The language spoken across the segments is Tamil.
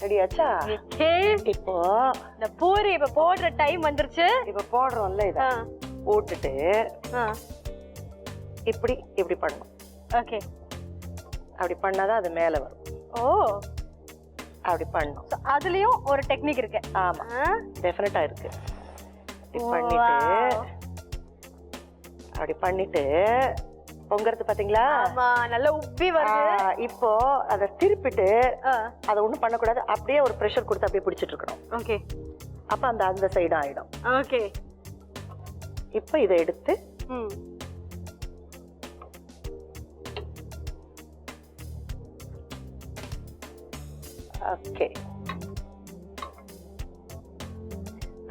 ரெடியாச்சா? இப்போ இந்த பூரி இப்ப போடுற டைம் வந்துருச்சு. இப்ப போடுறோம்ல, இத போட்டுட்டு இப்படி இப்படி பண்ணணும். ஓகே, அப்படி பண்ணாதான் அது மேல வரும். ஓ, அப்படி பண்ணணும். அதுலயும் ஒரு டெக்னிக் இருக்கு. ஆமா, டெஃபினட்டா இருக்கு. இப்படி பண்ணிட்டு அப்படி பண்ணிட்டு பொங்கறது பாத்தீங்களா? ஆமா, நல்ல உப்பி வருது. இப்போ அத திருப்பிட்டு அத ஒண்ணும் பண்ண கூடாது. அப்படியே ஒரு பிரஷர் கொடுத்து அப்படியே பிடிச்சிட்டு இருக்கணும். ஓகே, அப்ப அந்த சைடு ஆயிடும். ஓகே, இப்போ இத எடுத்து ஓகே,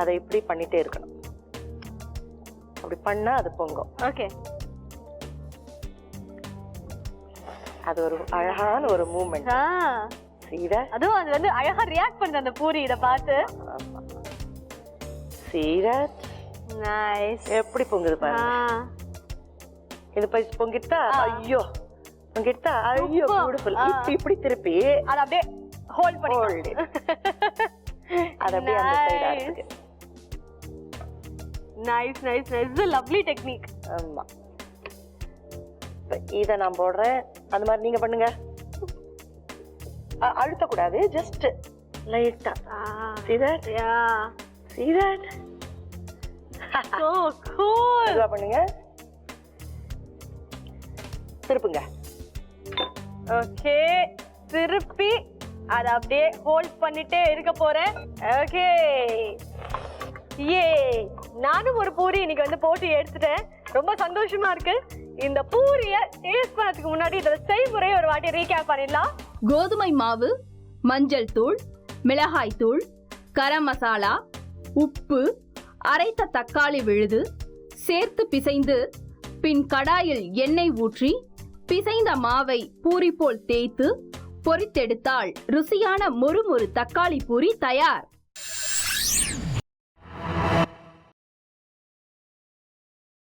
அத இப்படி பண்ணிட்டே இருக்கணும். அப்படி பண்ணா அது பொங்கும். ஓகே, அது ஒரு அழகான ஒரு மூவ்மெண்ட். அதுவும் அது வந்து அழகா ரியாக்ட் பண்ற அந்த பூரி இத பார்த்து. நைஸ். எப்படி பொங்குது பாருங்க. இது பொங்கிட்டா ஐயோ, பொங்கிட்டா ஐயோ, பியூட்டிஃபுல். இப்படி திருப்பி அத அப்படியே ஹோல்ட் பண்ணி அத அப்படியே அந்த சைடா இருக்கு. Nice nice nice. இது லவ்லி டெக்னிக். ஆமா, இத நான் போடுறேன். அந்த மாதிரி நீங்க பண்ணுங்க. அழுத்த கூடாது, ஜஸ்ட் லைட்டா. See that? Yeah. See that? So cool. இதா பண்ணுங்க. திருப்புங்க. ஓகே, திருப்பி அத அப்படியே ஹோல்ட் பண்ணிட்டே இருக்க போறேன். ஓகே, ஏ, நானும் ஒரு பூரி இன்னைக்கு வந்து போட்டு எடுத்துட்டேன். ரொம்ப சந்தோஷமா இருக்கு. இந்த பூரிய டேஸ்ட் பண்ணதுக்கு முன்னாடி இதோட செய்முறை ஒரு வாட்டி ரீகேப் பண்ணிடலாம். கோதுமை மாவு, மஞ்சள் தூள், மிளகாய் தூள், கரம் மசாலா, உப்பு, அரைத்த தக்காளி விழுது சேர்த்து பிசைந்து பின் கடாயில் எண்ணெய் ஊற்றி பிசைந்த மாவை பூரி போல் தேய்த்து பொரித்தெடுத்தால் ருசியான மொறு மொறு தக்காளி பூரி தயார்.